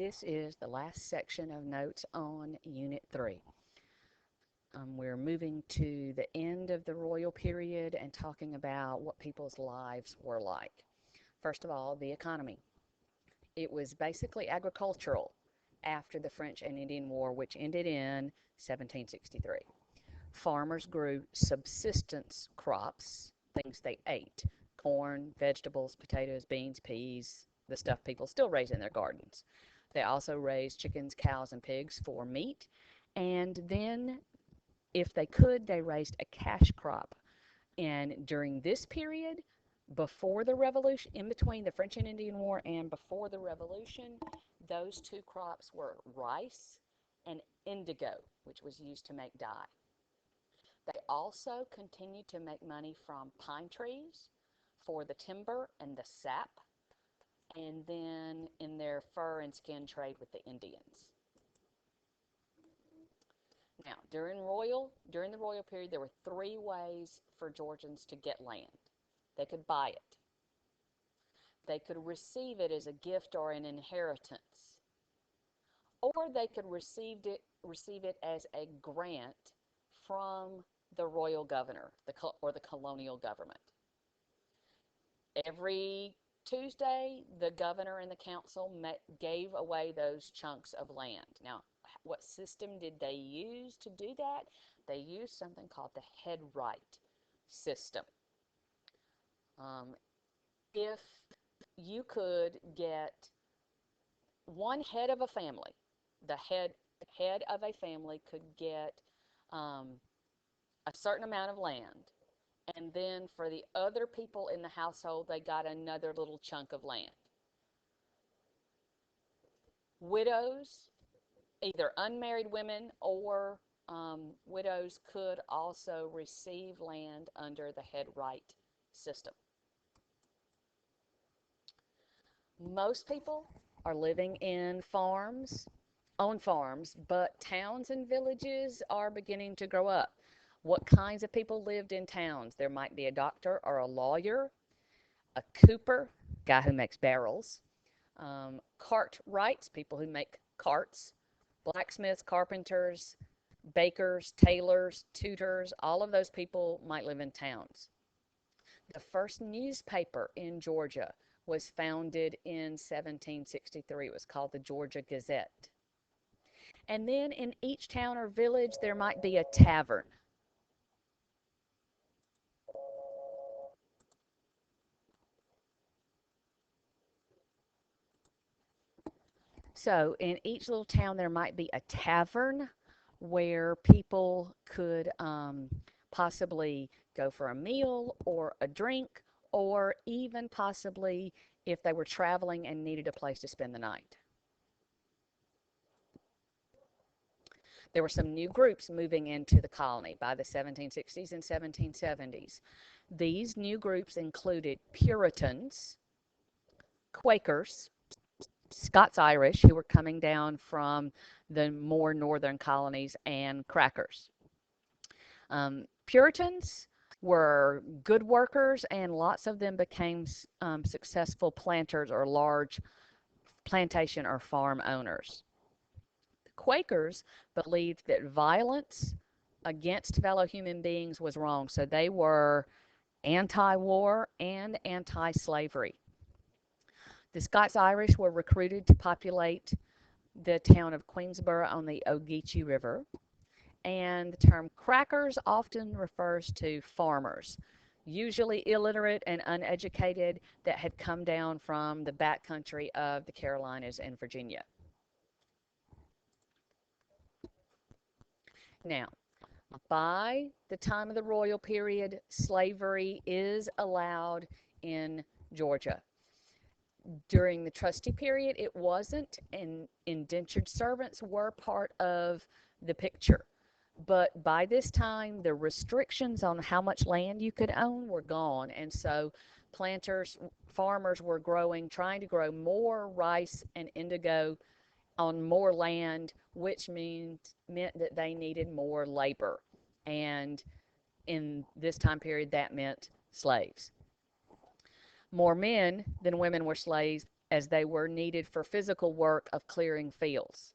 This is the last section of notes on Unit 3. We're moving to the end of the royal period and talking about what people's lives were like. First of all, the economy. It was basically agricultural after the French and Indian War, which ended in 1763. Farmers grew subsistence crops, things they ate: corn, vegetables, potatoes, beans, peas, the stuff people still raise in their gardens. They also raised chickens, cows, and pigs for meat. And then, if they could, they raised a cash crop. And during this period, before the Revolution, in between the French and Indian War and before the Revolution, those two crops were rice and indigo, which was used to make dye. They also continued to make money from pine trees for the timber and the sap, and then in their fur and skin trade with the Indians. Now, during the royal period, there were three ways for Georgians to get land. They could buy it. They could receive it as a gift or an inheritance. Or they could receive it as a grant from the royal governor or the colonial government. Every Tuesday, the governor and the council gave away those chunks of land. Now, what system did they use to do that? They used something called the head right system. If you could get one head of a family, the head of a family could get a certain amount of land, and then for the other people in the household, they got another little chunk of land. Widows, either unmarried women or widows, could also receive land under the head right system. Most people are living in on farms, but towns and villages are beginning to grow up. What kinds of people lived in towns? There might be a doctor or a lawyer, a cooper, guy who makes barrels, cartwrights, people who make carts, blacksmiths, carpenters, bakers, tailors, tutors. All of those people might live in towns. The first newspaper in Georgia was founded in 1763. It was called the Georgia Gazette. And then in each town or village, there might be a tavern. So in each little town, there might be a tavern where people could possibly go for a meal or a drink, or even possibly if they were traveling and needed a place to spend the night. There were some new groups moving into the colony by the 1760s and 1770s. These new groups included Puritans, Quakers, Scots-Irish, who were coming down from the more northern colonies, and Crackers. Puritans were good workers, and lots of them became successful planters or large plantation or farm owners. The Quakers believed that violence against fellow human beings was wrong, so they were anti-war and anti-slavery. The Scots-Irish were recruited to populate the town of Queensborough on the Ogeechee River, and the term crackers often refers to farmers, usually illiterate and uneducated, that had come down from the backcountry of the Carolinas and Virginia. Now, by the time of the royal period, slavery is allowed in Georgia. During the trustee period, it wasn't, and indentured servants were part of the picture. But by this time, the restrictions on how much land you could own were gone, and so farmers were trying to grow more rice and indigo on more land, which meant that they needed more labor. And in this time period, that meant slaves. More men than women were slaves as they were needed for physical work of clearing fields.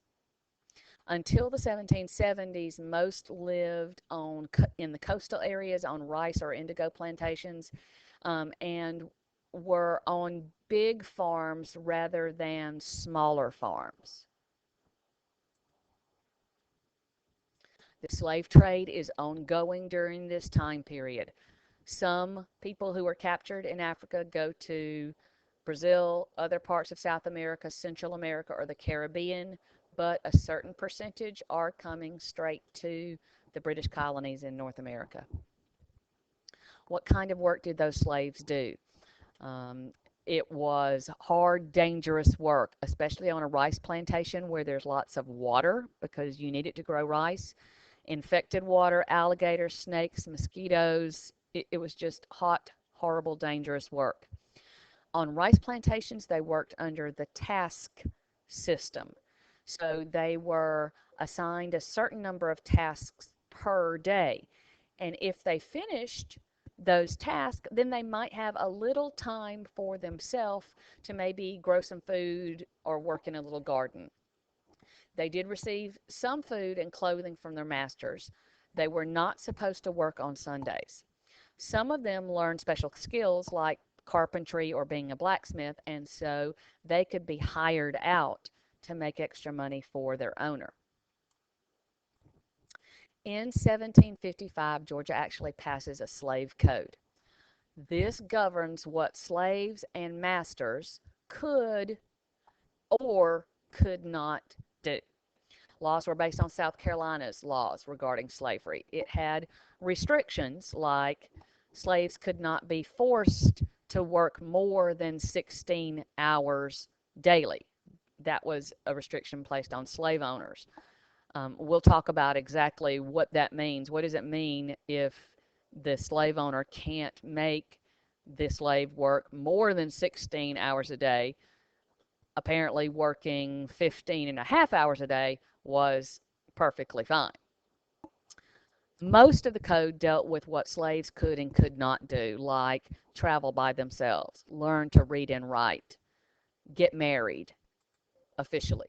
Until the 1770s, most lived in the coastal areas on rice or indigo plantations, and were on big farms rather than smaller farms. The slave trade is ongoing during this time period. Some people who are captured in Africa go to Brazil, other parts of South America, Central America, or the Caribbean, but a certain percentage are coming straight to the British colonies in North America. What kind of work did those slaves do? Um, it was hard, dangerous work, especially on a rice plantation where there's lots of water because you need it to grow rice. Infected water, alligators, snakes, mosquitoes. It was just hot, horrible, dangerous work. On rice plantations, they worked under the task system. So they were assigned a certain number of tasks per day. And if they finished those tasks, then they might have a little time for themselves to maybe grow some food or work in a little garden. They did receive some food and clothing from their masters. They were not supposed to work on Sundays. Some of them learned special skills like carpentry or being a blacksmith, and so they could be hired out to make extra money for their owner. In 1755, Georgia actually passes a slave code. This governs what slaves and masters could or could not do. Laws were based on South Carolina's laws regarding slavery. It had restrictions like slaves could not be forced to work more than 16 hours daily. That was a restriction placed on slave owners. We'll talk about exactly what that means. What does it mean if the slave owner can't make the slave work more than 16 hours a day? Apparently working 15 and a half hours a day was perfectly fine. Most of the code dealt with what slaves could and could not do, like travel by themselves, learn to read and write, get married officially.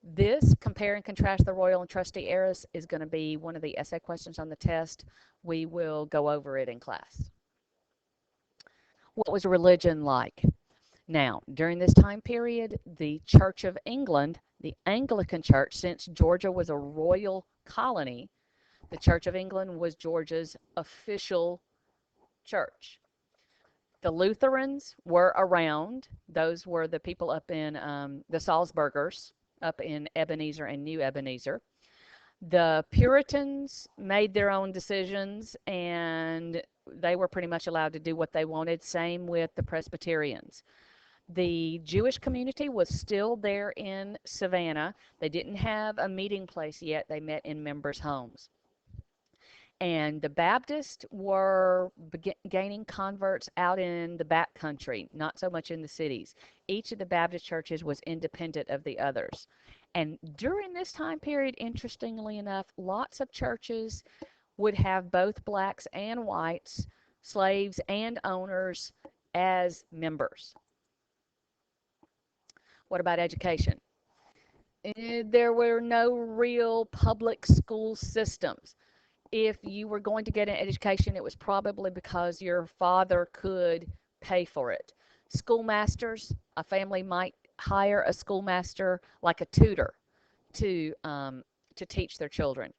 This compare and contrast the royal and trustee eras is going to be one of the essay questions on the test. We will go over it in class. What was religion like? Now, during this time period, the Church of England, the Anglican Church, since Georgia was a royal colony, the Church of England was Georgia's official church. The Lutherans were around. Those were the people up in the Salzburgers, up in Ebenezer and New Ebenezer. The Puritans made their own decisions, and they were pretty much allowed to do what they wanted. Same with the Presbyterians. The Jewish community was still there in Savannah. They didn't have a meeting place yet. They met in members' homes. And the Baptists were gaining converts out in the back country, not so much in the cities. Each of the Baptist churches was independent of the others. And during this time period, interestingly enough, lots of churches would have both blacks and whites, slaves and owners, as members. What about education? There were no real public school systems. If you were going to get an education, it was probably because your father could pay for it. Schoolmasters, a family might hire a schoolmaster like a tutor to teach their children.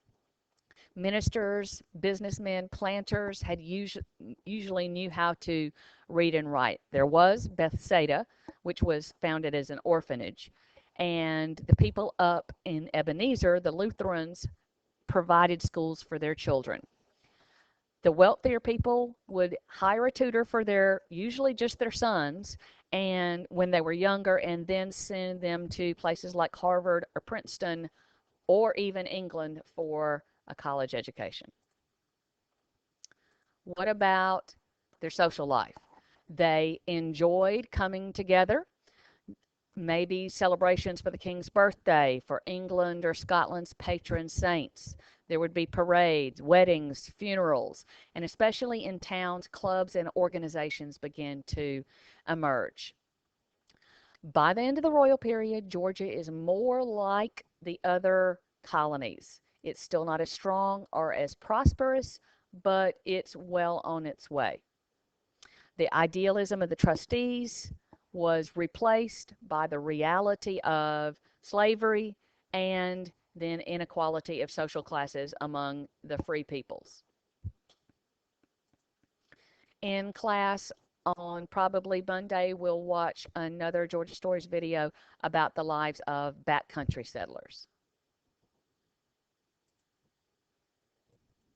Ministers, businessmen, planters had usually knew how to read and write. There was Bethsaida, which was founded as an orphanage, and the people up in Ebenezer, the Lutherans, provided schools for their children. The wealthier people would hire a tutor for usually just their sons, and when they were younger, and then send them to places like Harvard or Princeton or even England for a college education. What about their social life? They enjoyed coming together. Maybe celebrations for the king's birthday, for England or Scotland's patron saints. There would be parades, weddings, funerals, and especially in towns, clubs and organizations begin to emerge. By the end of the royal period, Georgia is more like the other colonies. It's still not as strong or as prosperous, but it's well on its way. The idealism of the trustees was replaced by the reality of slavery and then inequality of social classes among the free peoples. In class on probably Monday, we'll watch another Georgia Stories video about the lives of backcountry settlers.